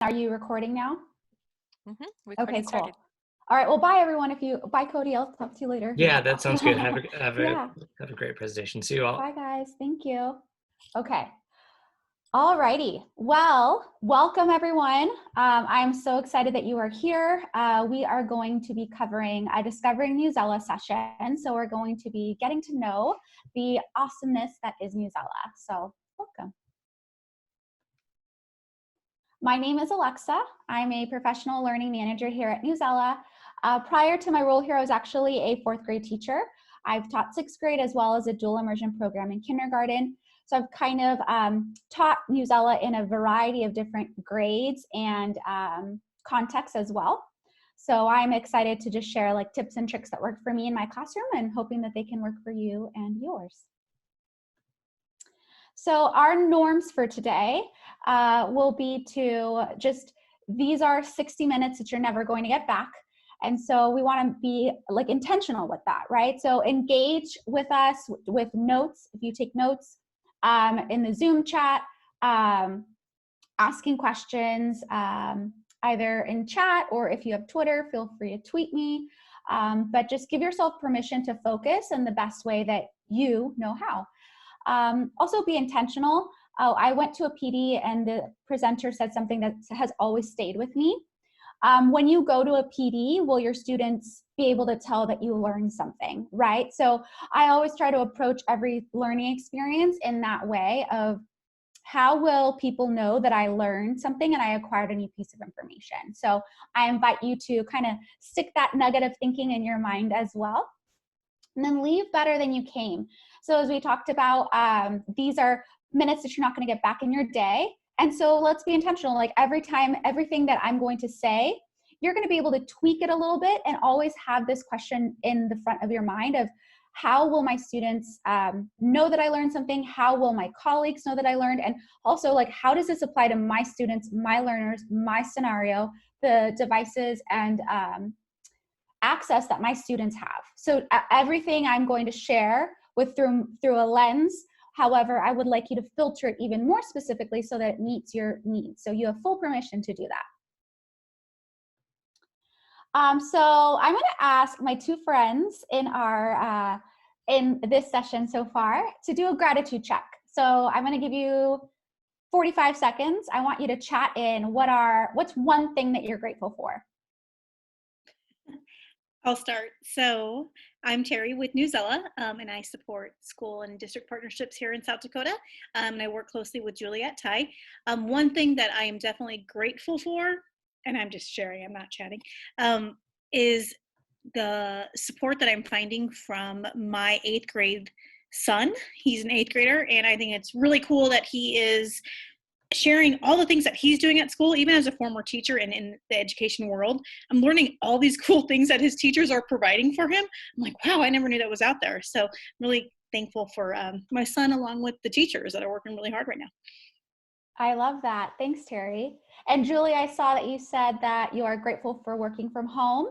Are you recording now? Recording Okay, cool. started. All right, well, bye everyone. Bye Cody, I'll talk to you later. Yeah, that sounds good. Yeah. Have a great presentation. See you all. Bye guys, thank you. Okay. All righty. Well, welcome everyone. I'm so excited that you are here. We are going to be covering a Discovering Newsela session. So we're going to be getting to know the awesomeness that is Newsela. So welcome. My name is Alexa. I'm a professional learning manager here at Newsela. Prior to my role here, I was actually a 4th grade teacher. I've taught 6th grade as well as a dual immersion program in kindergarten. So I've kind of taught Newsela in a variety of different grades and contexts as well. So I'm excited to just share like tips and tricks that work for me in my classroom and hoping that they can work for you and yours. So our norms for today will be to just, these are 60 minutes that you're never going to get back. And so we want to be like intentional with that, right? So engage with us with notes, if you take notes in the Zoom chat, asking questions either in chat or if you have Twitter, feel free to tweet me. But just give yourself permission to focus in the best way that you know how. Also be intentional. Oh, I went to a PD and the presenter said something that has always stayed with me. When you go to a PD, will your students be able to tell that you learned something, right? So I always try to approach every learning experience in that way of how will people know that I learned something and I acquired a new piece of information. So I invite you to kind of stick that nugget of thinking in your mind as well. And then leave better than you came. So as we talked about, these are minutes that you're not going to get back in your day. And so let's be intentional. Like every time, everything that I'm going to say, you're going to be able to tweak it a little bit and always have this question in the front of your mind of how will my students know that I learned something? How will my colleagues know that I learned? And also like, how does this apply to my students, my learners, my scenario, the devices and access that my students have. So everything I'm going to share with through a lens. However, I would like you to filter it even more specifically so that it meets your needs. So you have full permission to do that. So I'm going to ask my 2 friends in our in this session so far to do a gratitude check. So I'm going to give you 45 seconds. I want you to chat in what's one thing that you're grateful for. I'll start. So I'm Terry with Newsela, and I support school and district partnerships here in South Dakota, and I work closely with Newsela and TIE. One thing that I am definitely grateful for, and I'm just sharing, I'm not chatting, is the support that I'm finding from my 8th grade son. He's an 8th grader, and I think it's really cool that he is sharing all the things that he's doing at school. Even as a former teacher and in the education world, I'm learning all these cool things that his teachers are providing for him. I'm like, wow, I never knew that was out there. So I'm really thankful for my son along with the teachers that are working really hard right now. I love that. Thanks, Terry. And Julie, I saw that you said that you are grateful for working from home.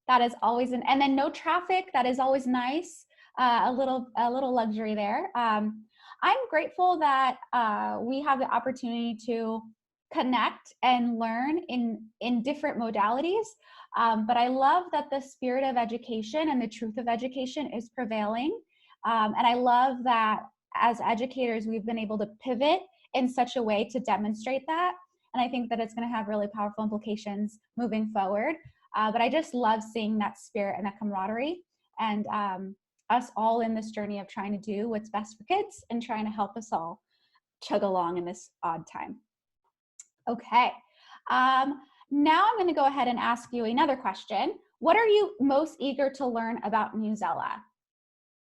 That is always and then no traffic. That is always nice. A little luxury there. I'm grateful that we have the opportunity to connect and learn in different modalities. But I love that the spirit of education and the truth of education is prevailing. And I love that as educators, we've been able to pivot in such a way to demonstrate that. And I think that it's going to have really powerful implications moving forward. But I just love seeing that spirit and that camaraderie and us all in this journey of trying to do what's best for kids and trying to help us all chug along in this odd time. Okay, now I'm going to go ahead and ask you another question. What are you most eager to learn about Newsela?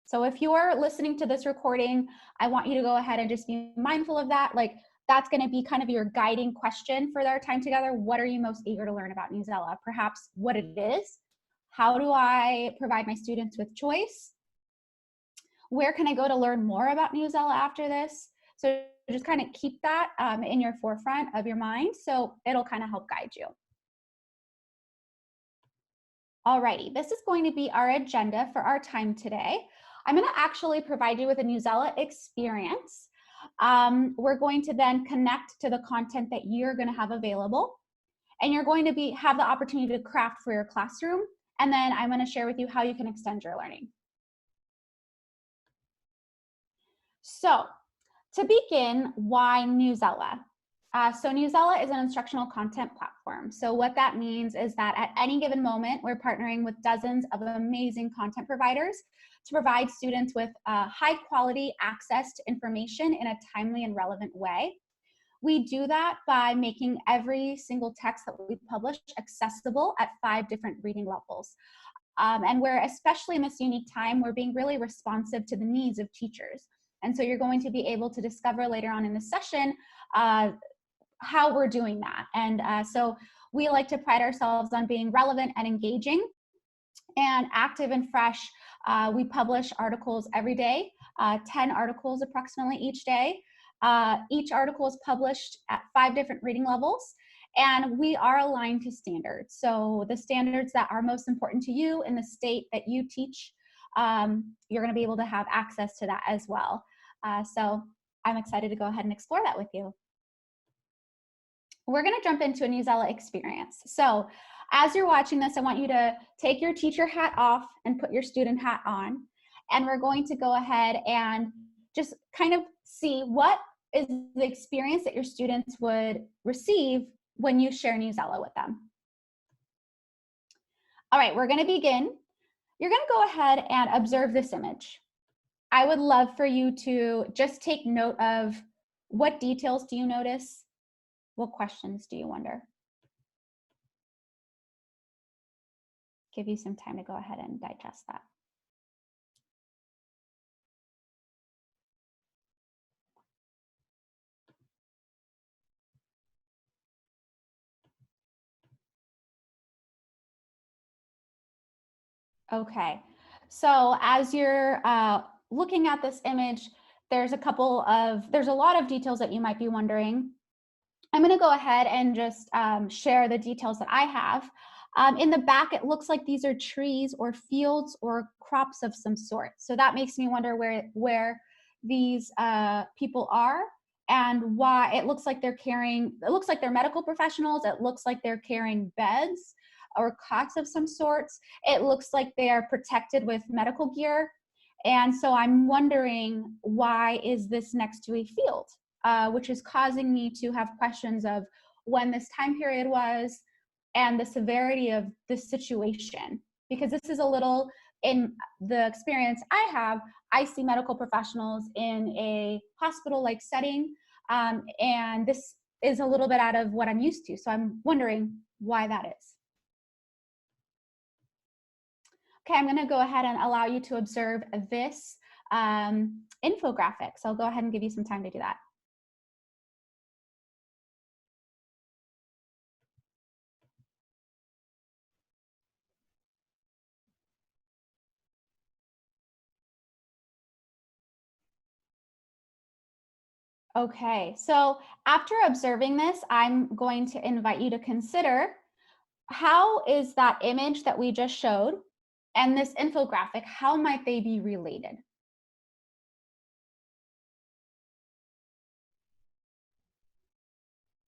So if you're listening to this recording, I want you to go ahead and just be mindful of that. Like that's going to be kind of your guiding question for our time together. What are you most eager to learn about Newsela? Perhaps what it is. How do I provide my students with choice? Where can I go to learn more about Newsela after this? So just kind of keep that in your forefront of your mind so it'll kind of help guide you. Alrighty, this is going to be our agenda for our time today. I'm going to actually provide you with a Newsela experience. We're going to then connect to the content that you're going to have available, and you're going to have the opportunity to craft for your classroom. And then I'm going to share with you how you can extend your learning. So to begin, why Newsela? So Newsela is an instructional content platform. So what that means is that at any given moment, we're partnering with dozens of amazing content providers to provide students with high quality access to information in a timely and relevant way. We do that by making every single text that we publish accessible at 5 different reading levels. And we're, especially in this unique time, we're being really responsive to the needs of teachers. And so you're going to be able to discover later on in the session how we're doing that. And so we like to pride ourselves on being relevant and engaging and active and fresh. We publish articles every day, 10 articles approximately each day. Each article is published at 5 different reading levels, and we are aligned to standards. So the standards that are most important to you in the state that you teach, you're going to be able to have access to that as well. So I'm excited to go ahead and explore that with you. We're going to jump into a Newsela experience. So as you're watching this, I want you to take your teacher hat off and put your student hat on. And we're going to go ahead and just kind of see what is the experience that your students would receive when you share Newsela with them. All right, we're going to begin. You're going to go ahead and observe this image. I would love for you to just take note of what details do you notice? What questions do you wonder? Give you some time to go ahead and digest that. Okay, so as you're looking at this image, there's a lot of details that you might be wondering. I'm going to go ahead and just share the details that I have. In the back, it looks like these are trees or fields or crops of some sort. So that makes me wonder where these people are and why. It looks like they're medical professionals. It looks like they're carrying beds or cots of some sorts. It looks like they are protected with medical gear. And so I'm wondering, why is this next to a field? Which is causing me to have questions of when this time period was and the severity of this situation. Because this is a little, in the experience I have, I see medical professionals in a hospital-like setting, and this is a little bit out of what I'm used to. So I'm wondering why that is. Okay, I'm gonna go ahead and allow you to observe this infographic. So I'll go ahead and give you some time to do that. Okay, so after observing this, I'm going to invite you to consider, how is that image that we just showed and this infographic, how might they be related?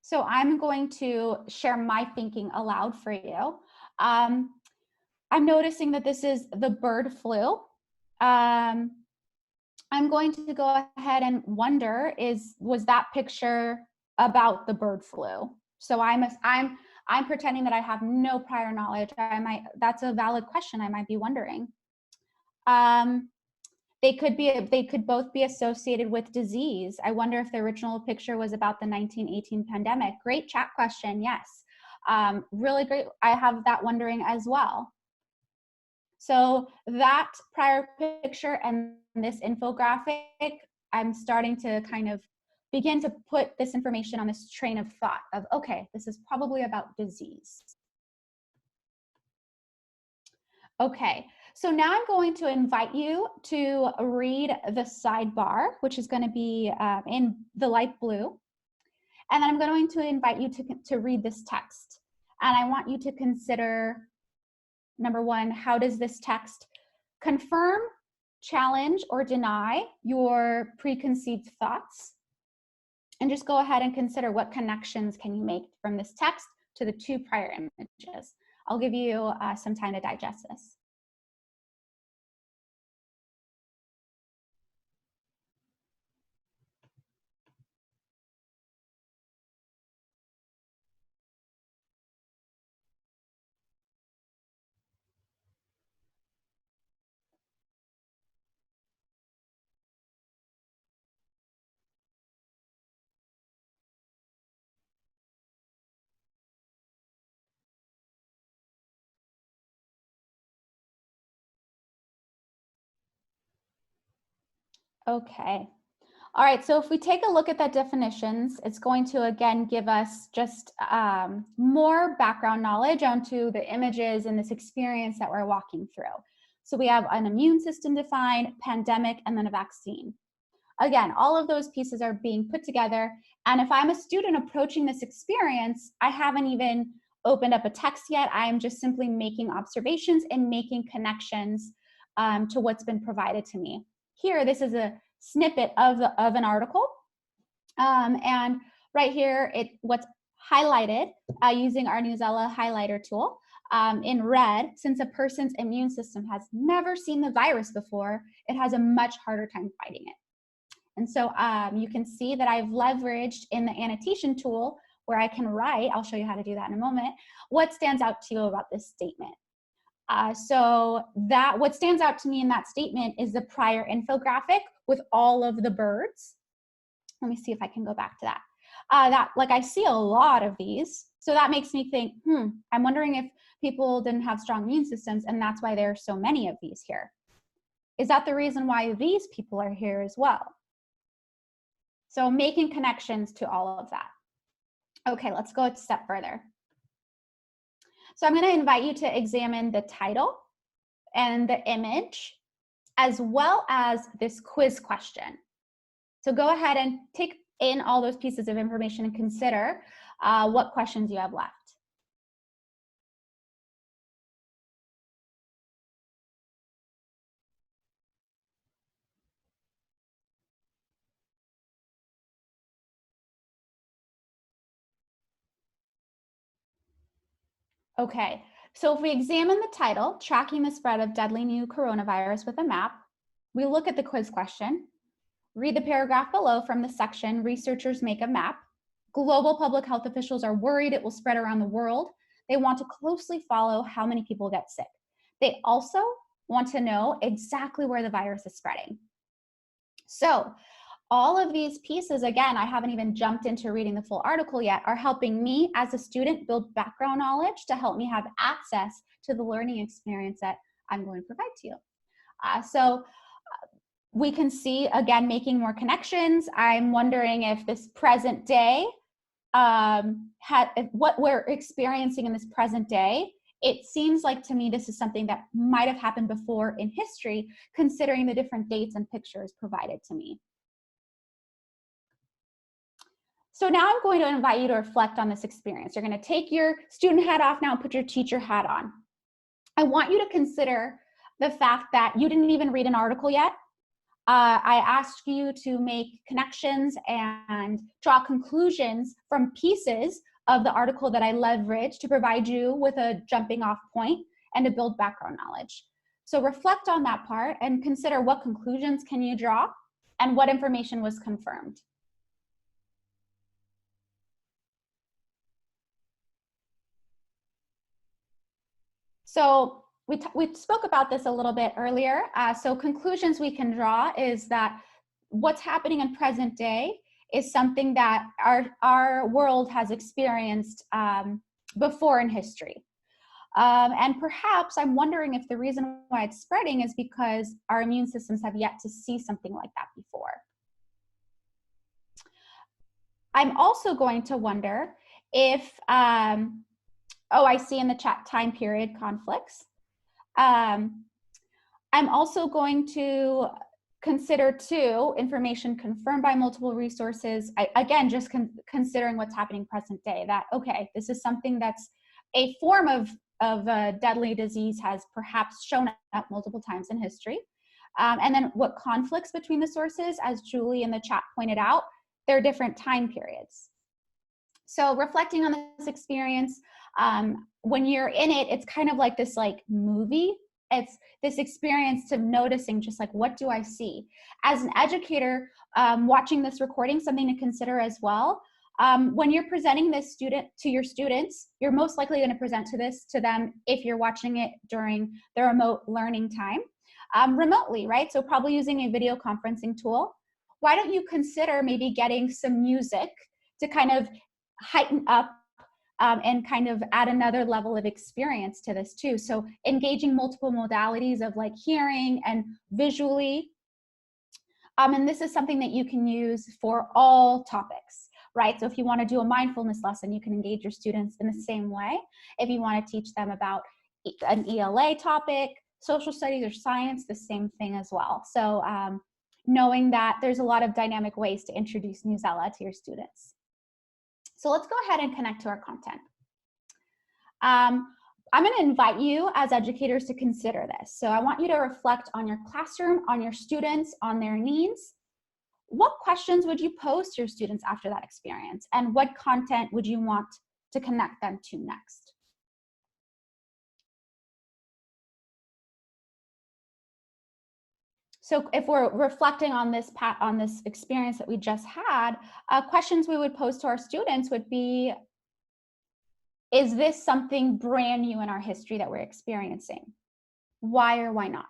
So I'm going to share my thinking aloud for you. I'm noticing that this is the bird flu. I'm going to go ahead and wonder, was that picture about the bird flu? So I'm pretending that I have no prior knowledge. That's a valid question I might be wondering. They could both be associated with disease. I wonder if the original picture was about the 1918 pandemic. Great chat question, yes. Really great, I have that wondering as well. So that prior picture and this infographic, I'm starting to kind of begin to put this information on this train of thought of, okay, this is probably about disease. Okay, so now I'm going to invite you to read the sidebar, which is going to be in the light blue. And then I'm going to invite you to read this text. And I want you to consider, number one, how does this text confirm, challenge, or deny your preconceived thoughts? and just go ahead and consider what connections can you make from this text to the 2 prior images. I'll give you some time to digest this. Okay. All right, so if we take a look at the definitions, it's going to again give us just more background knowledge onto the images and this experience that we're walking through. So we have an immune system defined, pandemic, and then a vaccine. Again, all of those pieces are being put together. And if I'm a student approaching this experience, I haven't even opened up a text yet. I am just simply making observations and making connections to what's been provided to me. Here, this is a snippet of an article. And right here, what's highlighted using our Newsela highlighter tool in red, since a person's immune system has never seen the virus before, it has a much harder time fighting it. And so you can see that I've leveraged in the annotation tool where I can write, I'll show you how to do that in a moment, what stands out to you about this statement. So what stands out to me in that statement is the prior infographic with all of the birds. Let me see if I can go back to that. I see a lot of these. So that makes me think, I'm wondering if people didn't have strong immune systems and that's why there are so many of these here. Is that the reason why these people are here as well? So making connections to all of that. Okay, let's go a step further. So I'm going to invite you to examine the title and the image, as well as this quiz question. So go ahead and take in all those pieces of information and consider what questions you have left. Okay, so if we examine the title, Tracking the Spread of Deadly New Coronavirus with a Map, we look at the quiz question, read the paragraph below from the section, Researchers Make a Map. Global public health officials are worried it will spread around the world. They want to closely follow how many people get sick. They also want to know exactly where the virus is spreading. So all of these pieces, again, I haven't even jumped into reading the full article yet, are helping me as a student build background knowledge to help me have access to the learning experience that I'm going to provide to you. We can see, again, making more connections. I'm wondering if this present day, what we're experiencing in this present day, it seems like to me this is something that might have happened before in history, considering the different dates and pictures provided to me. So now I'm going to invite you to reflect on this experience. You're going to take your student hat off now and put your teacher hat on. I want you to consider the fact that you didn't even read an article yet. I asked you to make connections and draw conclusions from pieces of the article that I leveraged to provide you with a jumping off point and to build background knowledge. So reflect on that part and consider what conclusions can you draw and what information was confirmed. So we spoke about this a little bit earlier. So conclusions we can draw is that what's happening in present day is something that our world has experienced before in history. And perhaps I'm wondering if the reason why it's spreading is because our immune systems have yet to see something like that before. I'm also going to wonder if, I see in the chat time period conflicts. I'm also going to consider too, information confirmed by multiple resources. Again, just considering what's happening present day, that, okay, this is something that's a form of a deadly disease has perhaps shown up multiple times in history. And then what conflicts between the sources, as Julie in the chat pointed out, there are different time periods. So reflecting on this experience, when you're in it, it's kind of like this like movie. It's this experience of noticing just like, what do I see? As an educator, watching this recording, something to consider as well. When you're presenting this to your students, you're most likely going to present to them if you're watching it during the remote learning time, remotely, right? So probably using a video conferencing tool. Why don't you consider maybe getting some music to kind of heighten up and kind of add another level of experience to this too. So engaging multiple modalities of like hearing and visually. And this is something that you can use for all topics, right? So if you want to do a mindfulness lesson, you can engage your students in the same way. If you want to teach them about an ELA topic, social studies or science, the same thing as well. So knowing that there's a lot of dynamic ways to introduce Newsela to your students. So let's go ahead and connect to our content. I'm going to invite you as educators to consider this. So I want you to reflect on your classroom, on your students, on their needs. What questions would you pose to your students after that experience? And what content would you want to connect them to next? So if we're reflecting on this experience that we just had, questions we would pose to our students would be, is this something brand new in our history that we're experiencing? Why or why not?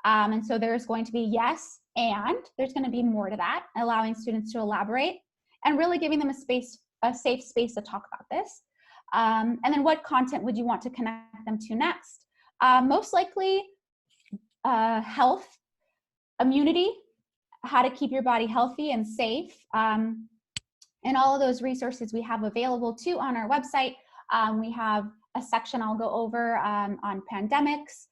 And so there's going to be yes, and there's going to be more to that, allowing students to elaborate and really giving them a safe space to talk about this. And then what content would you want to connect them to next? Most likely health, immunity, how to keep your body healthy and safe, and all of those resources we have available too on our website. We have a section I'll go over on pandemics.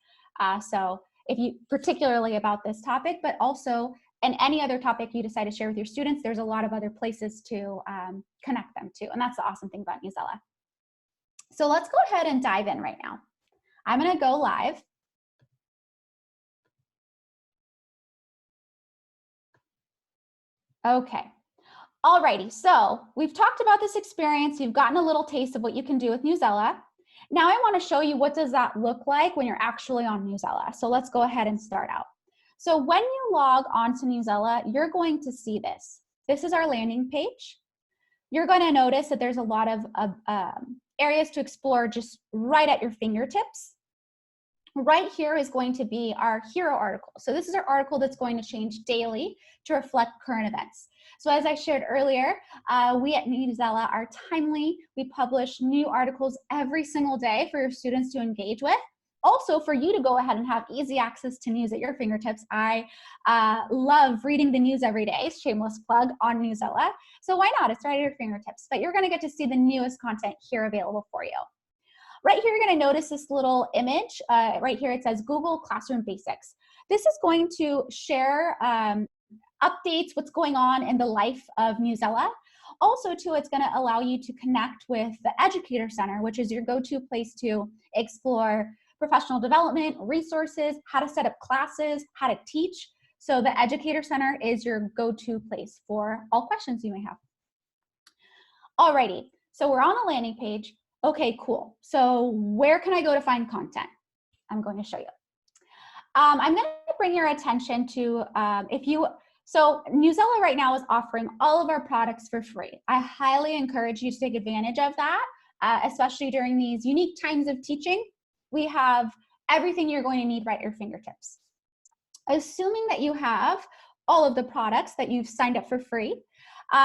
So if you, particularly about this topic, but also and any other topic you decide to share with your students, there's a lot of other places to connect them to. And that's the awesome thing about Newsela. So let's go ahead and dive in right now. I'm gonna go live. Okay. Alrighty, so we've talked about this experience. You've gotten a little taste of what you can do with Newsela. Now I want to show you what does that look like when you're actually on Newsela. So let's go ahead and start out. So when you log on to Newsela, you're going to see this. This is our landing page. You're going to notice that there's a lot of areas to explore just right at your fingertips. Right here is going to be our hero article. So this is our article that's going to change daily to reflect current events. So as I shared earlier, we at Newsela are timely. We publish new articles every single day for your students to engage with. Also for you to go ahead and have easy access to news at your fingertips. I love reading the news every day, shameless plug on Newsela. So why not? It's right at your fingertips. But you're gonna get to see the newest content here available for you. Right here, you're going to notice this little image. Right here, it says Google Classroom Basics. This is going to share updates, what's going on in the life of Newsela. Also, too, it's going to allow you to connect with the Educator Center, which is your go-to place to explore professional development, resources, how to set up classes, how to teach. So the Educator Center is your go-to place for all questions you may have. Alrighty, so we're on the landing page. Okay, cool. So where can I go to find content? I'm going to show you. I'm going to bring your attention to so Newsela right now is offering all of our products for free. I highly encourage you to take advantage of that, especially during these unique times of teaching. We have everything you're going to need right at your fingertips. Assuming that you have all of the products that you've signed up for free,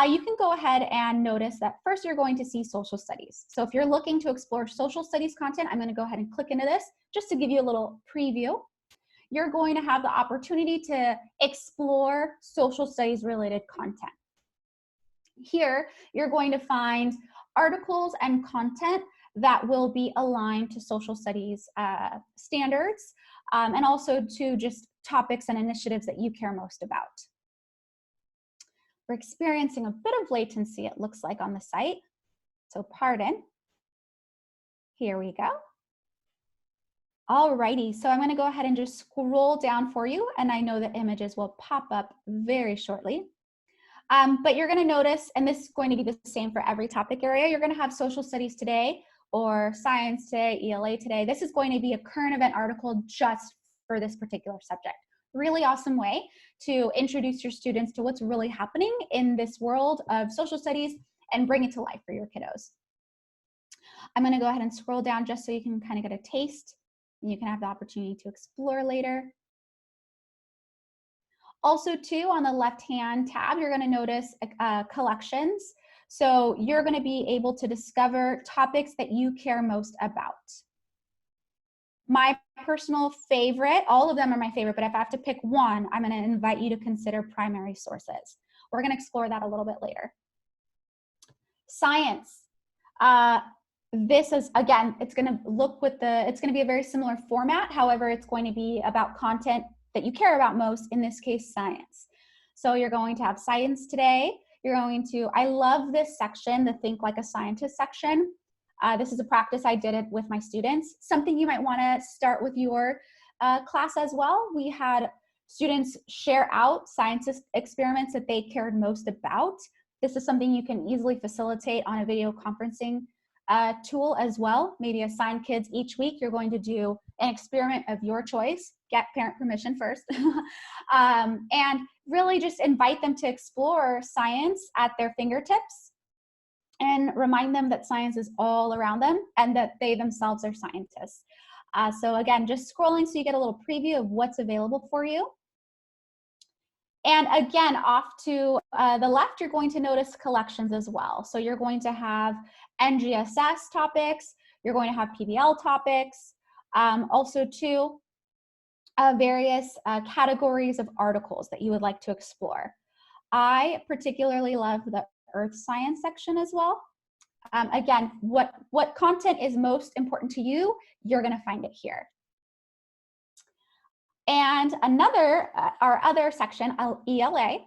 you can go ahead and notice that first you're going to see social studies. So if you're looking to explore social studies content, I'm going to go ahead and click into this just to give you a little preview. You're going to have the opportunity to explore social studies related content. Here, you're going to find articles and content that will be aligned to social studies standards and also to just topics and initiatives that you care most about. We're experiencing a bit of latency, it looks like, on the site, so pardon. Here we go. Alrighty, so I'm going to go ahead and just scroll down for you, and I know the images will pop up very shortly. But you're gonna notice, and this is going to be the same for every topic area, you're gonna have social studies today or science today, ELA today. This is going to be a current event article just for this particular subject. Really awesome way to introduce your students to what's really happening in this world of social studies and bring it to life for your kiddos. I'm gonna go ahead and scroll down just so you can kind of get a taste and you can have the opportunity to explore later. Also too, on the left-hand tab, you're gonna notice collections. So you're gonna be able to discover topics that you care most about. My personal favorite, all of them are my favorite, but if I have to pick one, I'm gonna invite you to consider primary sources. We're gonna explore that a little bit later. Science. This is, again, it's gonna be a very similar format. However, it's going to be about content that you care about most, in this case, science. So you're going to have science today. I love this section, the Think Like a Scientist section. This is a practice I did it with my students. Something you might wanna start with your class as well. We had students share out science experiments that they cared most about. This is something you can easily facilitate on a video conferencing tool as well. Maybe assign kids each week, you're going to do an experiment of your choice, get parent permission first, and really just invite them to explore science at their fingertips and remind them that science is all around them and that they themselves are scientists. So again, just scrolling so you get a little preview of what's available for you. And again, off to the left, you're going to notice collections as well. So you're going to have NGSS topics, you're going to have PBL topics, also too, various categories of articles that you would like to explore. I particularly love the earth science section as well. Again, what content is most important to you, you're gonna find it here. And our other section, ELA,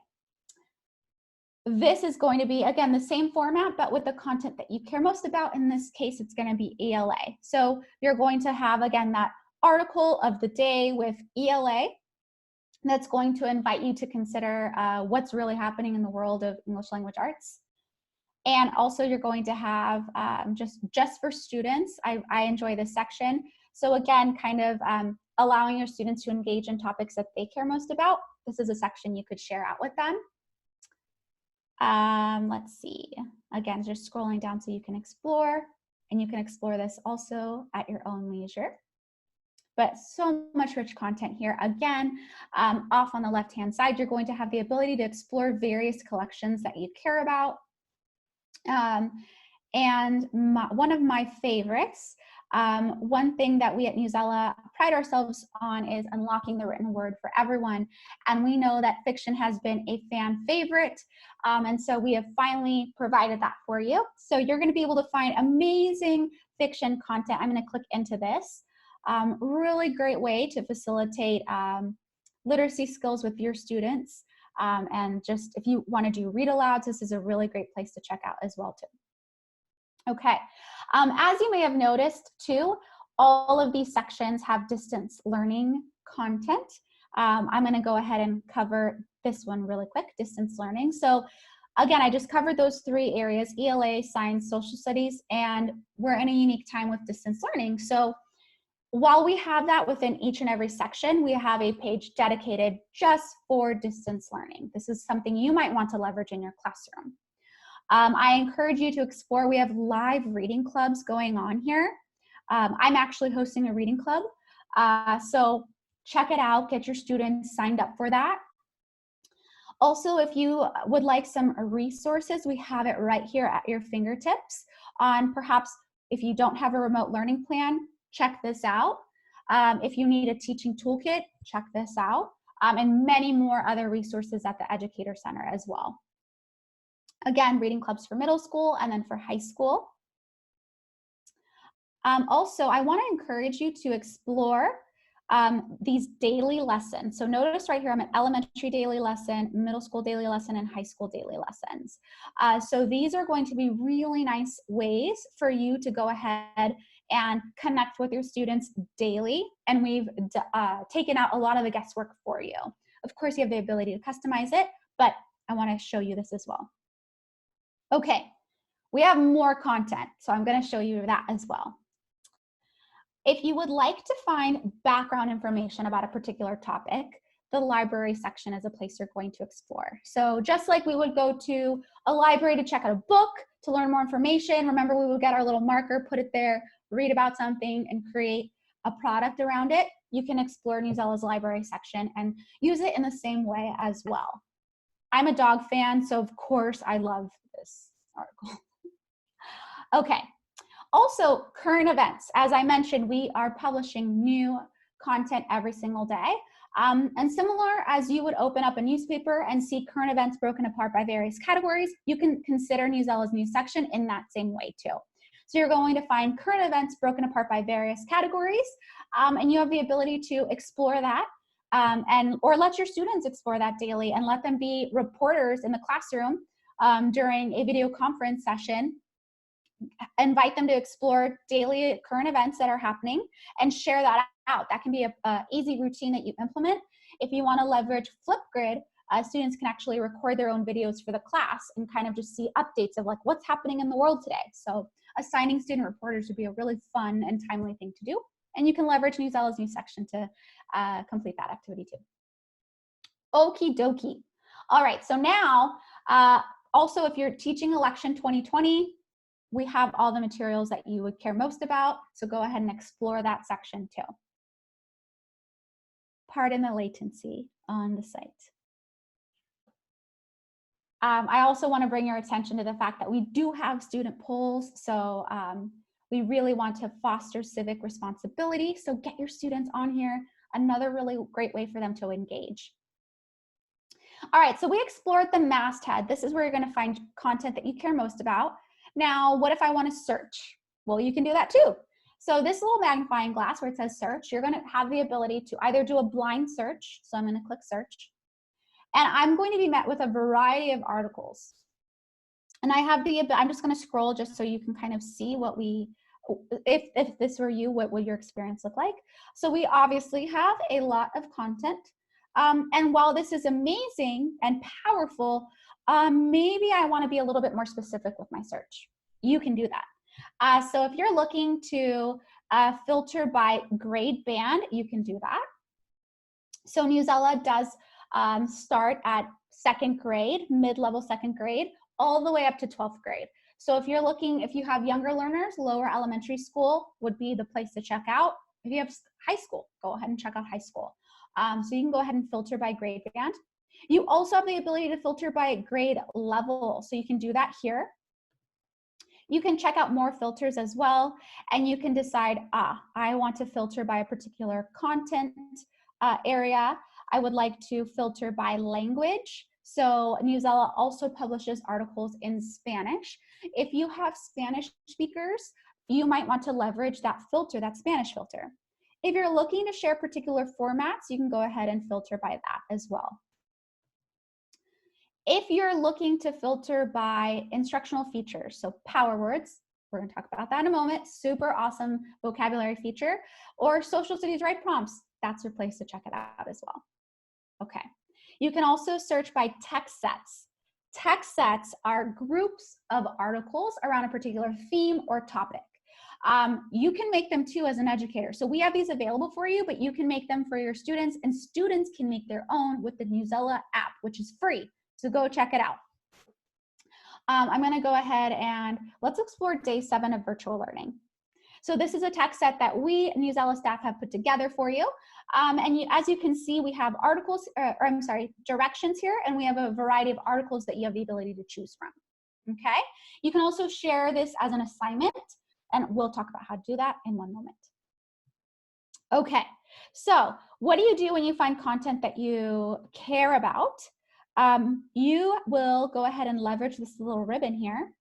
this is going to be, again, the same format, but with the content that you care most about. In this case, it's gonna be ELA. So you're going to have, again, that article of the day with ELA that's going to invite you to consider what's really happening in the world of English language arts. And also you're going to have just for students, I enjoy this section. So again, kind of allowing your students to engage in topics that they care most about. This is a section you could share out with them. Let's see, again, just scrolling down so you can explore, and you can explore this also at your own leisure. But so much rich content here. Again, off on the left-hand side, you're going to have the ability to explore various collections that you care about. And one of my favorites, one thing that we at Newsela pride ourselves on is unlocking the written word for everyone. And we know that fiction has been a fan favorite. And so we have finally provided that for you. So you're going to be able to find amazing fiction content. I'm going to click into this. Really great way to facilitate literacy skills with your students. And just if you want to do read alouds, this is a really great place to check out as well too. Okay, as you may have noticed too, all of these sections have distance learning content. I'm going to go ahead and cover this one really quick, distance learning. So again, I just covered those three areas, ELA, science, social studies, and we're in a unique time with distance learning. So while we have that within each and every section, we have a page dedicated just for distance learning. This is something you might want to leverage in your classroom. I encourage you to explore. We have live reading clubs going on here. I'm actually hosting a reading club. So check it out, get your students signed up for that. Also, if you would like some resources, we have it right here at your fingertips on perhaps if you don't have a remote learning plan, check this out. If you need a teaching toolkit, check this out. And many more other resources at the Educator Center as well. Again, reading clubs for middle school and then for high school. Also, I want to encourage you to explore these daily lessons. So notice right here, I'm an elementary daily lesson, middle school daily lesson, and high school daily lessons. So these are going to be really nice ways for you to go ahead and connect with your students daily. And we've taken out a lot of the guesswork for you. Of course, you have the ability to customize it, but I want to show you this as well. Okay, we have more content, so I'm going to show you that as well. If you would like to find background information about a particular topic, the library section is a place you're going to explore. So just like we would go to a library to check out a book, to learn more information, remember we would get our little marker, put it there, read about something, and create a product around it. You can explore Newsela's library section and use it in the same way as well. I'm a dog fan, so of course I love this article. Okay. Also, current events. As I mentioned, we are publishing new content every single day. And similar as you would open up a newspaper and see current events broken apart by various categories, you can consider Newsela's news section in that same way too. So you're going to find current events broken apart by various categories, and you have the ability to explore that or let your students explore that daily and let them be reporters in the classroom during a video conference session. Invite them to explore daily current events that are happening and share that out. That can be a easy routine that you implement. If you want to leverage Flipgrid, students can actually record their own videos for the class and kind of just see updates of like what's happening in the world today. So assigning student reporters would be a really fun and timely thing to do. And you can leverage Newsela's news section to complete that activity too. Okie dokie. All right, so now, also if you're teaching election 2020, we have all the materials that you would care most about, so go ahead and explore that section too. Pardon the latency on the site. I also want to bring your attention to the fact that we do have student polls, so we really want to foster civic responsibility, so get your students on here. Another really great way for them to engage. All right, so we explored the masthead. This is where you're going to find content that you care most about. Now, what if I want to search? Well, you can do that too. So this little magnifying glass where it says search, you're going to have the ability to either do a blind search. So I'm going to click search. And I'm going to be met with a variety of articles. And I'm just going to scroll just so you can kind of see what if this were you, what would your experience look like? So we obviously have a lot of content. And while this is amazing and powerful, maybe I want to be a little bit more specific with my search. You can do that. So if you're looking to filter by grade band, you can do that. So Newsela does start at second grade, mid-level second grade, all the way up to 12th grade. So if you have younger learners, lower elementary school would be the place to check out. If you have high school, go ahead and check out high school. So you can go ahead and filter by grade band. You also have the ability to filter by grade level. So you can do that here. You can check out more filters as well. And you can decide, I want to filter by a particular content area. I would like to filter by language. So Newsela also publishes articles in Spanish. If you have Spanish speakers, you might want to leverage that filter, that Spanish filter. If you're looking to share particular formats, you can go ahead and filter by that as well. If you're looking to filter by instructional features, so power words, we're going to talk about that in a moment, super awesome vocabulary feature, or social studies write prompts, that's your place to check it out as well. Okay, you can also search by text sets. Text sets are groups of articles around a particular theme or topic. You can make them too as an educator. So we have these available for you, but you can make them for your students, and students can make their own with the Newsela app, which is free. So go check it out. I'm going to go ahead and let's explore day 7 of virtual learning. So this is a text set that we, Newsela staff, have put together for you. As you can see, we have directions here, and we have a variety of articles that you have the ability to choose from. Okay? You can also share this as an assignment, and we'll talk about how to do that in one moment. Okay, so what do you do when you find content that you care about? You will go ahead and leverage this little ribbon here.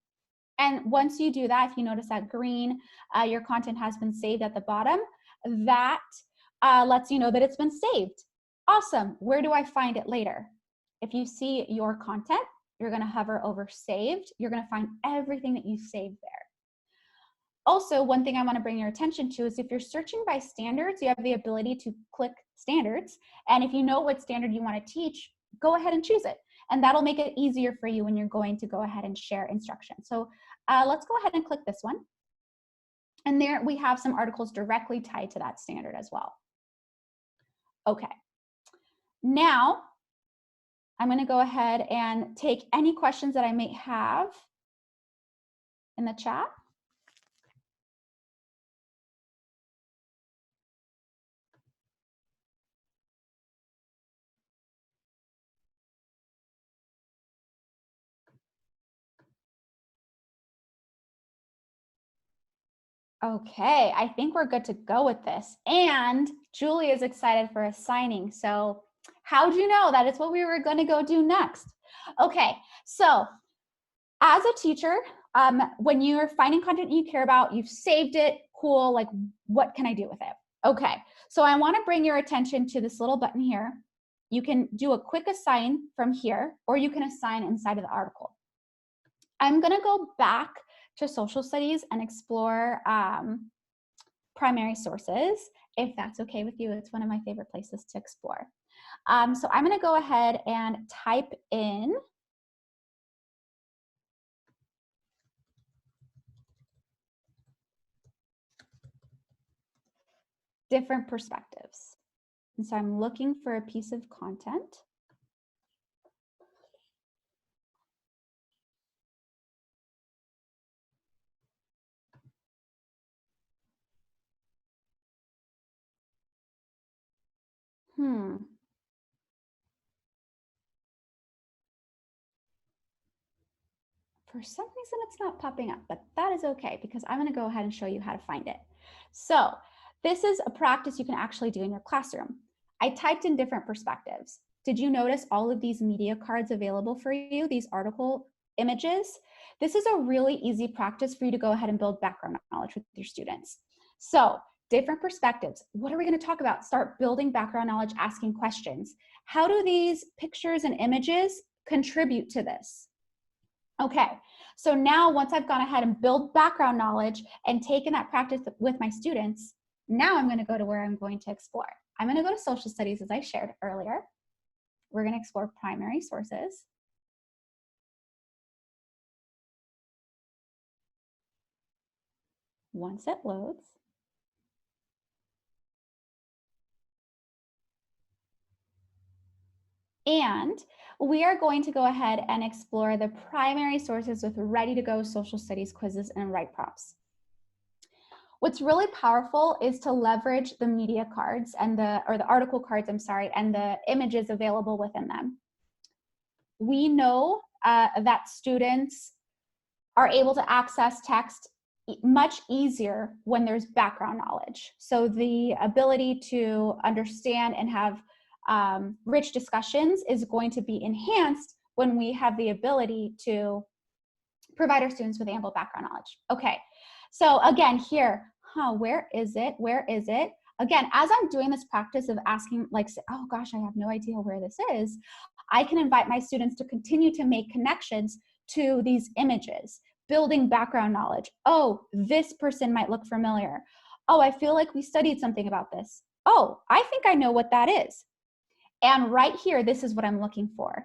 And once you do that, if you notice that green, your content has been saved at the bottom, that lets you know that it's been saved. Awesome. Where do I find it later? If you see your content, you're going to hover over saved. You're going to find everything that you saved there. Also, one thing I want to bring your attention to is if you're searching by standards, you have the ability to click standards. And if you know what standard you want to teach, go ahead and choose it. and that'll make it easier for you when you're going to go ahead and share instructions. So let's go ahead and click this one. And there we have some articles directly tied to that standard as well. Okay. Now, I'm going to go ahead and take any questions that I may have in the chat. Okay, I think we're good to go with this. And Julie is excited for assigning. So how'd you know that it's what we were going to go do next? Okay, so as a teacher, when you're finding content you care about, you've saved it, cool, like what can I do with it? Okay, so I want to bring your attention to this little button here. You can do a quick assign from here, or you can assign inside of the article. I'm going to go back to social studies and explore primary sources, if that's okay with you. It's one of my favorite places to explore. So I'm going to go ahead and type in different perspectives. And so I'm looking for a piece of content. For some reason, it's not popping up, but that is okay because I'm going to go ahead and show you how to find it. So this is a practice you can actually do in your classroom. I typed in different perspectives. Did you notice all of these media cards available for you, these article images? This is a really easy practice for you to go ahead and build background knowledge with your students. So different perspectives. What are we going to talk about? Start building background knowledge, asking questions. How do these pictures and images contribute to this? Okay, so now once I've gone ahead and built background knowledge and taken that practice with my students, now I'm going to go to where I'm going to explore. I'm going to go to social studies as I shared earlier. We're going to explore primary sources. Once it loads, and we are going to go ahead and explore the primary sources with ready-to-go social studies quizzes and write prompts. What's really powerful is to leverage the media cards and the article cards, I'm sorry, and the images available within them. We know that students are able to access text much easier when there's background knowledge. So the ability to understand and have rich discussions is going to be enhanced when we have the ability to provide our students with ample background knowledge. Okay, so again here, where is it? Where is it? Again, as I'm doing this practice of asking, like, oh gosh, I have no idea where this is, I can invite my students to continue to make connections to these images, building background knowledge. Oh, this person might look familiar. Oh, I feel like we studied something about this. Oh, I think I know what that is. And right here, this is what I'm looking for.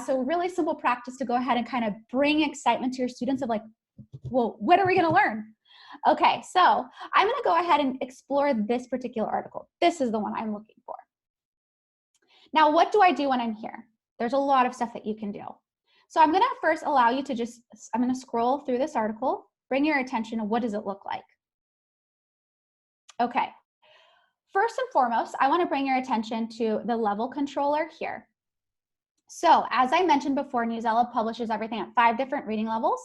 So really simple practice to go ahead and kind of bring excitement to your students of like, well, what are we gonna learn? Okay, so I'm gonna go ahead and explore this particular article. This is the one I'm looking for. Now, what do I do when I'm here? There's a lot of stuff that you can do. So I'm gonna first allow you to I'm gonna scroll through this article, bring your attention to what does it look like. Okay, first and foremost, I wanna bring your attention to the level controller here. So as I mentioned before, Newsela publishes everything at 5 different reading levels.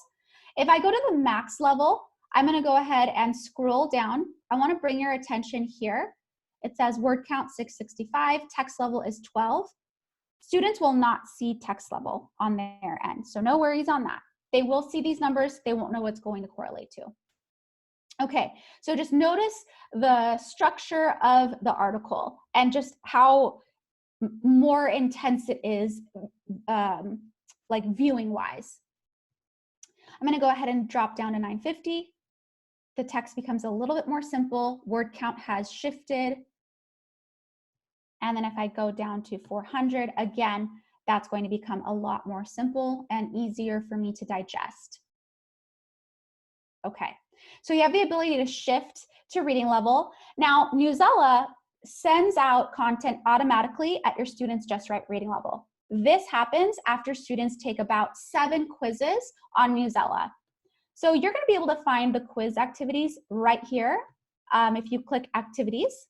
If I go to the max level, I'm gonna go ahead and scroll down. I wanna bring your attention here. It says word count 665, text level is 12. Students will not see text level on their end, so no worries on that. They will see these numbers, they won't know what's going to correlate to. Okay, so just notice the structure of the article and just how more intense it is, like viewing wise. I'm gonna go ahead and drop down to 950. The text becomes a little bit more simple. Word count has shifted. And then if I go down to 400, again, that's going to become a lot more simple and easier for me to digest. Okay, so you have the ability to shift to reading level. Now, Newsela sends out content automatically at your students' just right reading level. This happens after students take about 7 quizzes on Newsela. So you're going to be able to find the quiz activities right here. If you click activities,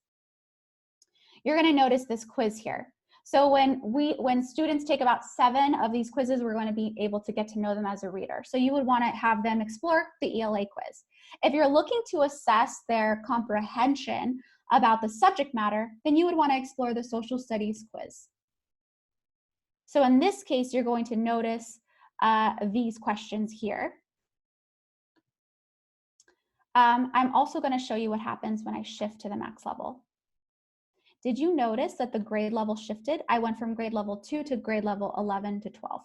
you're going to notice this quiz here. So when students take about 7 of these quizzes, we're going to be able to get to know them as a reader. So you would want to have them explore the ELA quiz. If you're looking to assess their comprehension about the subject matter, then you would want to explore the social studies quiz. So in this case, you're going to notice these questions here. I'm also going to show you what happens when I shift to the max level. Did you notice that the grade level shifted? I went from grade level 2 to grade level 11 to 12.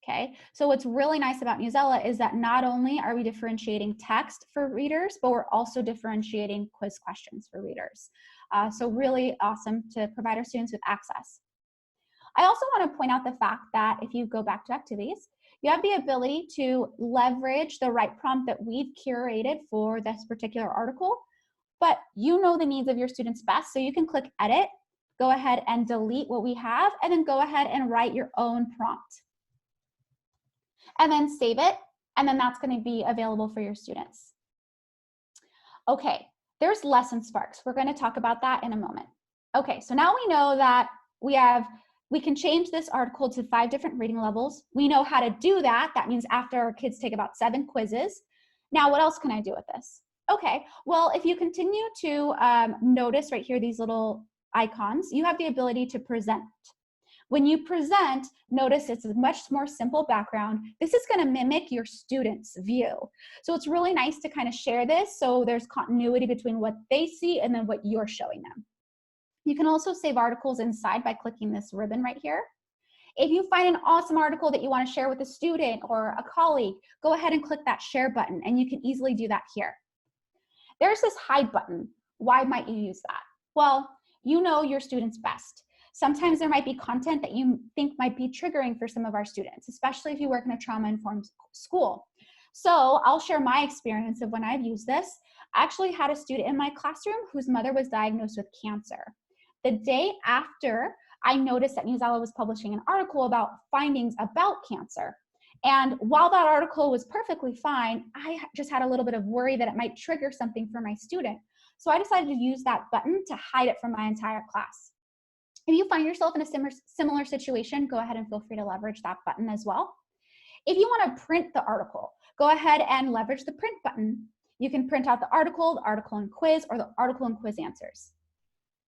Okay, so what's really nice about Newsela is that not only are we differentiating text for readers, but we're also differentiating quiz questions for readers. So really awesome to provide our students with access. I also want to point out the fact that if you go back to activities, you have the ability to leverage the right prompt that we've curated for this particular article, but you know the needs of your students best, so you can click edit, go ahead and delete what we have, and then go ahead and write your own prompt. And then save it, and then that's going to be available for your students. Okay, there's lesson sparks. We're going to talk about that in a moment. Okay, so now we know that we can change this article to 5 different reading levels. We know how to do that. That means after our kids take about 7 quizzes. Now, what else can I do with this? Okay, well, if you continue to notice right here, these little icons, you have the ability to present. When you present, notice it's a much more simple background. This is going to mimic your students' view. So it's really nice to kind of share this so there's continuity between what they see and then what you're showing them. You can also save articles inside by clicking this ribbon right here. If you find an awesome article that you want to share with a student or a colleague, go ahead and click that share button, and you can easily do that here. There's this hide button. Why might you use that? Well, you know your students best. Sometimes there might be content that you think might be triggering for some of our students, especially if you work in a trauma-informed school. So I'll share my experience of when I've used this. I actually had a student in my classroom whose mother was diagnosed with cancer. The day after, I noticed that Newsela was publishing an article about findings about cancer. And while that article was perfectly fine, I just had a little bit of worry that it might trigger something for my student. So I decided to use that button to hide it from my entire class. If you find yourself in a similar situation, go ahead and feel free to leverage that button as well. If you want to print the article, go ahead and leverage the print button. You can print out the article and quiz, or the article and quiz answers.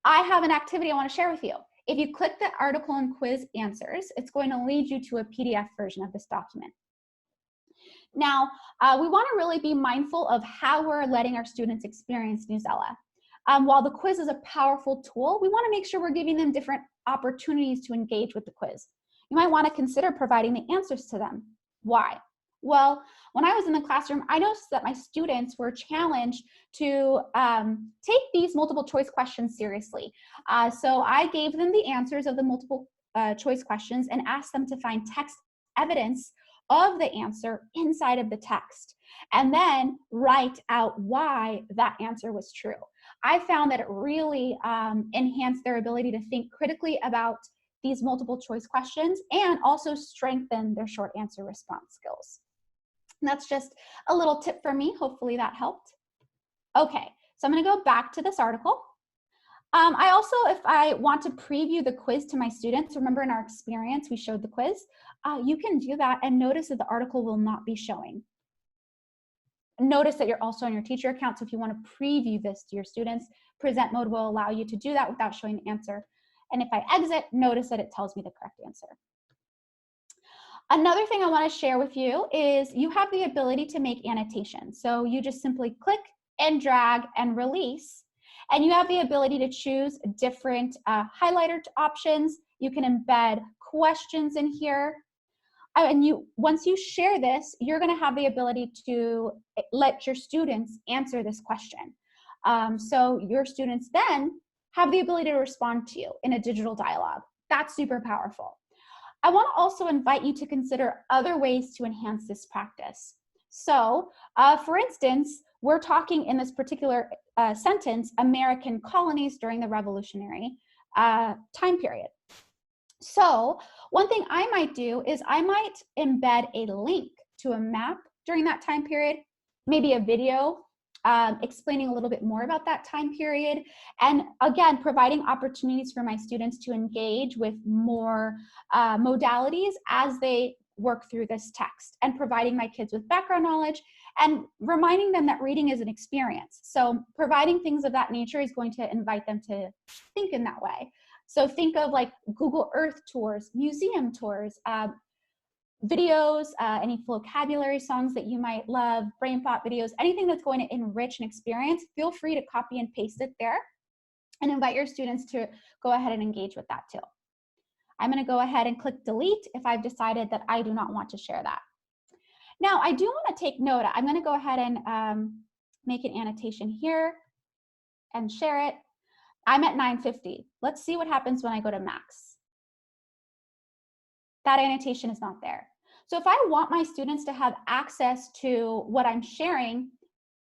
I have an activity I want to share with you. If you click the article and quiz answers, it's going to lead you to a PDF version of this document. Now, we want to really be mindful of how we're letting our students experience Newsela. While the quiz is a powerful tool, we want to make sure we're giving them different opportunities to engage with the quiz. You might want to consider providing the answers to them. Why? Well, when I was in the classroom, I noticed that my students were challenged to take these multiple choice questions seriously. So I gave them the answers of the multiple choice questions and asked them to find text evidence of the answer inside of the text, and then write out why that answer was true. I found that it really enhanced their ability to think critically about these multiple choice questions and also strengthen their short answer response skills. And that's just a little tip for me. Hopefully that helped. Okay, so I'm going to go back to this article. I also, if I want to preview the quiz to my students, remember in our experience we showed the quiz, you can do that and notice that the article will not be showing. Notice that you're also on your teacher account, so if you want to preview this to your students, present mode will allow you to do that without showing the answer. And if I exit, notice that it tells me the correct answer. Another thing I want to share with you is you have the ability to make annotations. So you just simply click and drag and release, and you have the ability to choose different highlighter options. You can embed questions in here. And once you share this, you're going to have the ability to let your students answer this question. So your students then have the ability to respond to you in a digital dialogue. That's super powerful. I want to also invite you to consider other ways to enhance this practice. So, for instance, we're talking in this particular sentence, American colonies during the Revolutionary time period. So one thing I might do is I might embed a link to a map during that time period, maybe a video explaining a little bit more about that time period. And again, providing opportunities for my students to engage with more modalities as they work through this text, and providing my kids with background knowledge and reminding them that reading is an experience. So providing things of that nature is going to invite them to think in that way. So think of like Google Earth tours, museum tours, videos, any vocabulary songs that you might love, brain pop videos, anything that's going to enrich an experience. Feel free to copy and paste it there and invite your students to go ahead and engage with that too. I'm going to go ahead and click delete if I've decided that I do not want to share that. Now, I do want to take note. I'm going to go ahead and make an annotation here and share it. I'm at 950. Let's see what happens when I go to max. That annotation is not there. So if I want my students to have access to what I'm sharing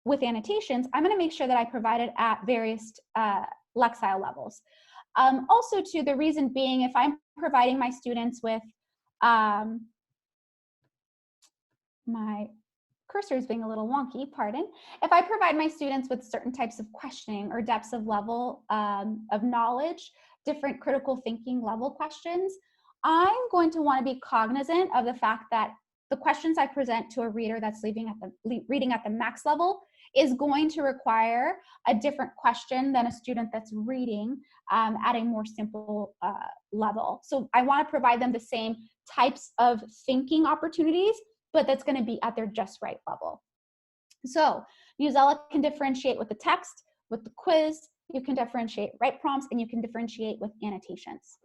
with annotations, I'm going to make sure that I provide it at various Lexile levels. Also, too, the reason being, if I'm providing my students with my cursor is being a little wonky, pardon. If I provide my students with certain types of questioning or depths of level of knowledge, different critical thinking level questions, I'm going to want to be cognizant of the fact that the questions I present to a reader that's reading at the max level is going to require a different question than a student that's reading at a more simple level. So I want to provide them the same types of thinking opportunities, but that's going to be at their just right level. So Newsela can differentiate with the text, with the quiz, you can differentiate right prompts, and you can differentiate with annotations.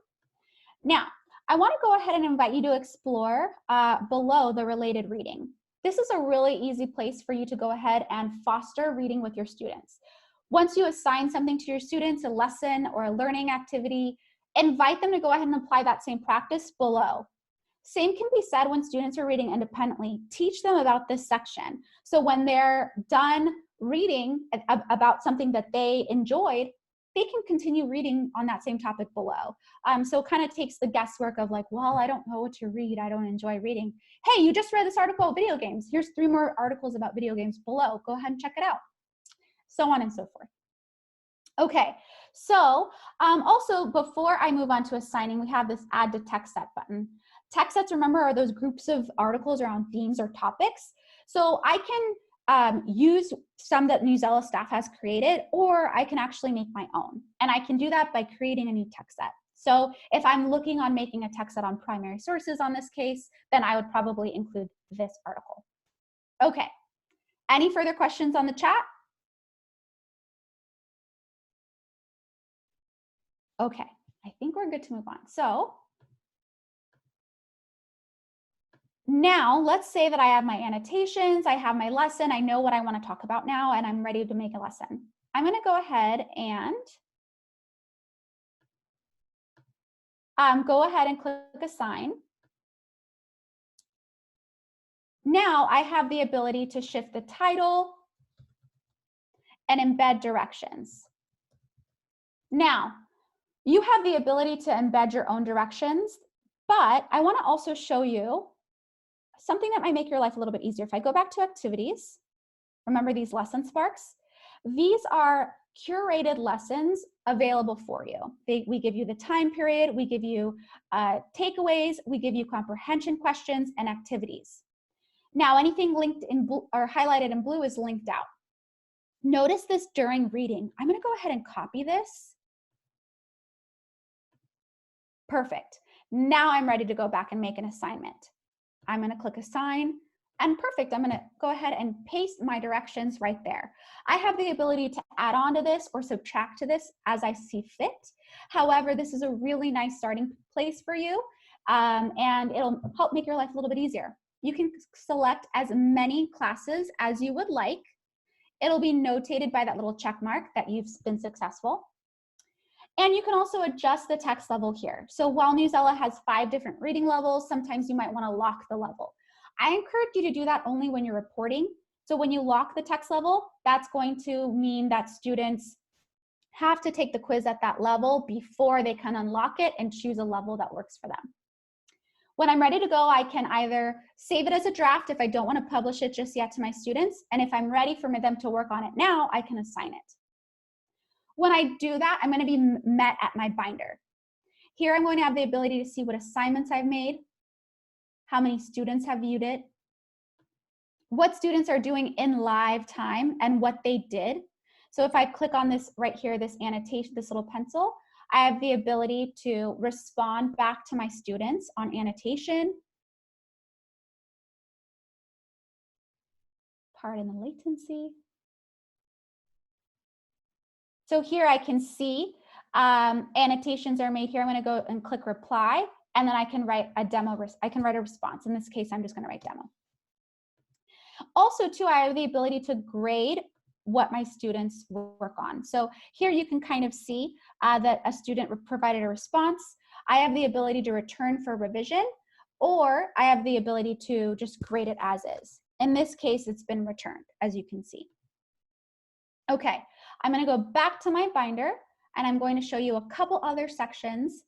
Now, I want to go ahead and invite you to explore below the related reading. This is a really easy place for you to go ahead and foster reading with your students. Once you assign something to your students, a lesson or a learning activity, invite them to go ahead and apply that same practice below. Same can be said when students are reading independently. Teach them about this section. So when they're done reading about something that they enjoyed, they can continue reading on that same topic below. So it kind of takes the guesswork of like, well, I don't know what to read. I don't enjoy reading. Hey, you just read this article about video games. Here's 3 more articles about video games below. Go ahead and check it out. So on and so forth. Okay, so also before I move on to assigning, we have this add to text set button. Text sets, remember, are those groups of articles around themes or topics. So I can use some that Newsela staff has created, or I can actually make my own. And I can do that by creating a new text set. So if I'm looking on making a text set on primary sources on this case, then I would probably include this article. Okay, any further questions on the chat? Okay, I think we're good to move on. So now let's say that I have my annotations, I have my lesson, I know what I want to talk about now, and I'm ready to make a lesson. I'm going to go ahead and click assign. Now I have the ability to shift the title and embed directions. Now, you have the ability to embed your own directions, but I want to also show you something that might make your life a little bit easier. If I go back to activities, remember these lesson sparks? These are curated lessons available for you. We give you the time period, we give you takeaways, we give you comprehension questions and activities. Now, anything linked in blue or highlighted in blue is linked out. Notice this during reading. I'm going to go ahead and copy this. Perfect. Now I'm ready to go back and make an assignment. I'm going to click assign, and perfect. I'm going to go ahead and paste my directions right there. I have the ability to add on to this or subtract to this as I see fit. However, this is a really nice starting place for you, and it'll help make your life a little bit easier. You can select as many classes as you would like. It'll be notated by that little check mark that you've been successful. And you can also adjust the text level here. So while Newsela has 5 different reading levels, sometimes you might want to lock the level. I encourage you to do that only when you're reporting. So when you lock the text level, that's going to mean that students have to take the quiz at that level before they can unlock it and choose a level that works for them. When I'm ready to go, I can either save it as a draft if I don't want to publish it just yet to my students, and if I'm ready for them to work on it now, I can assign it. When I do that, I'm going to be met at my binder. Here I'm going to have the ability to see what assignments I've made, how many students have viewed it, what students are doing in live time, and what they did. So if I click on this right here, this annotation, this little pencil, I have the ability to respond back to my students on annotation. Pardon the latency. So here I can see annotations are made here. I'm going to go and click reply, and then I can write a demo. I can write a response. In this case, I'm just going to write demo. Also, too, I have the ability to grade what my students work on. So here you can kind of see that a student provided a response. I have the ability to return for revision, or I have the ability to just grade it as is. In this case, it's been returned, as you can see. Okay, I'm going to go back to my binder, and I'm going to show you a couple other sections.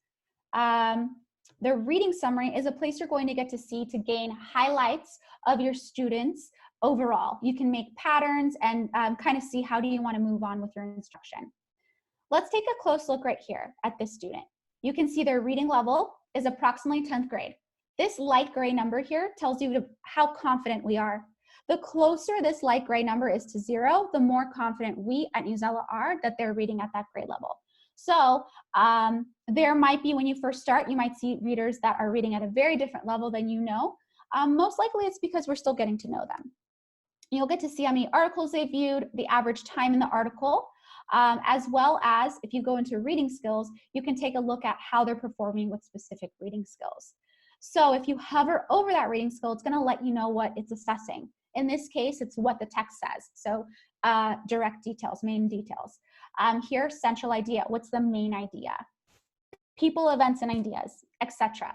The reading summary is a place you're going to get to see to gain highlights of your students overall. You can make patterns and kind of see how do you want to move on with your instruction. Let's take a close look right here at this student. You can see their reading level is approximately 10th grade. This light gray number here tells you how confident we are. The closer this light gray number is to 0, the more confident we at Newsela are that they're reading at that grade level. So there might be, when you first start, you might see readers that are reading at a very different level than you know. Most likely it's because we're still getting to know them. You'll get to see how many articles they viewed, the average time in the article, as well as if you go into reading skills, you can take a look at how they're performing with specific reading skills. So if you hover over that reading skill, it's going to let you know what it's assessing. In this case, it's what the text says. So direct details, main details. Here, central idea. What's the main idea? People, events, and ideas, etc.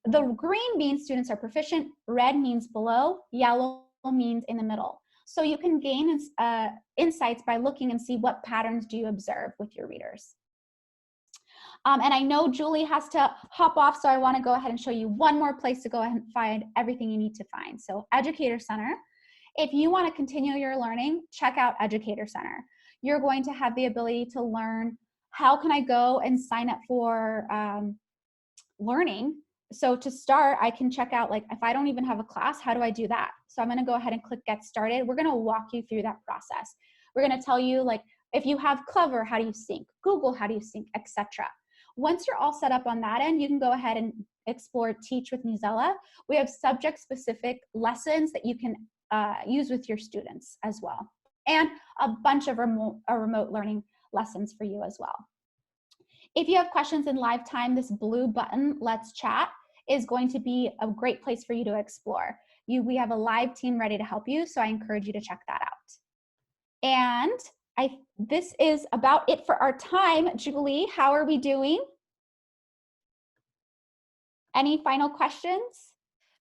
The green means students are proficient. Red means below. Yellow means in the middle. So you can gain insights by looking and see what patterns do you observe with your readers. And I know Julie has to hop off, so I want to go ahead and show you one more place to go ahead and find everything you need to find. So Educator Center. If you want to continue your learning, check out Educator Center. You're going to have the ability to learn how can I go and sign up for learning. So to start, I can check out, like, if I don't even have a class, how do I do that? So I'm going to go ahead and click Get Started. We're going to walk you through that process. We're going to tell you, like, if you have Clever, how do you sync? Google, how do you sync, etc. Once you're all set up on that end, you can go ahead and explore Teach with Newsela. We have subject-specific lessons that you can use with your students as well, and a bunch of remote learning lessons for you as well. If you have questions in live time, this blue button, Let's Chat, is going to be a great place for you to explore. We have a live team ready to help you, so I encourage you to check that out. And this is about it for our time. Julie, how are we doing? Any final questions?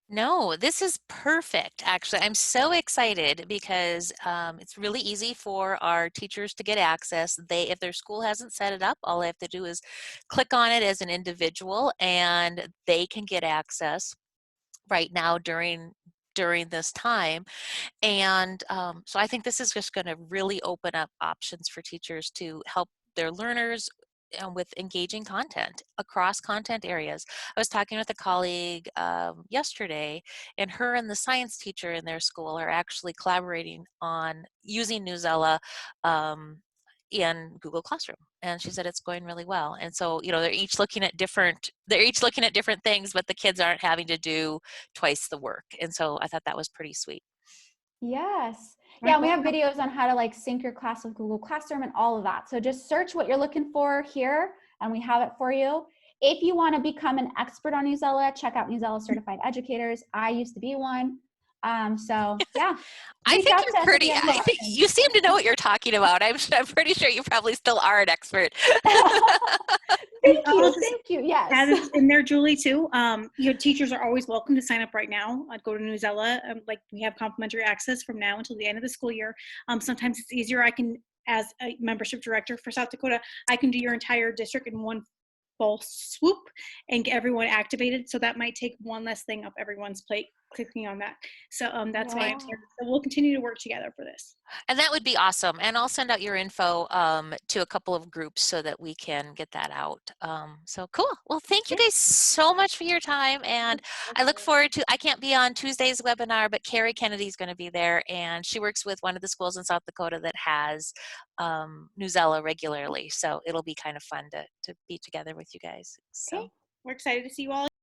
No, this is perfect, actually. I'm so excited because it's really easy for our teachers to get access. If their school hasn't set it up, all they have to do is click on it as an individual and they can get access right now during this time. And so I think this is just going to really open up options for teachers to help their learners with engaging content across content areas. I was talking with a colleague yesterday, and her and the science teacher in their school are actually collaborating on using Newsela in Google Classroom, and she said it's going really well. And so, you know, they're each looking at different things, but the kids aren't having to do twice the work. And so I thought that was pretty sweet. Yes. Yeah, we have videos on how to like sync your class with Google Classroom and all of that. So just search what you're looking for here and we have it for you. If you want to become an expert on Newsela, check out Newsela Certified Educators. I used to be one. So yeah, I reach think out you're to us if pretty, you have I think questions. you seem to know what you're talking about. I'm pretty sure you probably still are an expert. And Thank I'll you, just thank you. add Yes. this in there, Julie, too. Your teachers are always welcome to sign up right now. I'd go to Newsela. Like, we have complimentary access from now until the end of the school year. Sometimes it's easier. I can, as a membership director for South Dakota, I can do your entire district in one full swoop and get everyone activated. So that might take one less thing off everyone's plate, clicking on that. So that's why I'm Yeah. here. So we'll continue to work together for this. And that would be awesome. And I'll send out your info to a couple of groups so that we can get that out. So cool. Well, thank you guys so much for your time. And I look forward to, I can't be on Tuesday's webinar, but Carrie Kennedy is going to be there. And she works with one of the schools in South Dakota that has Newsela regularly. So it'll be kind of fun to be together with you guys. So Okay. We're excited to see you all.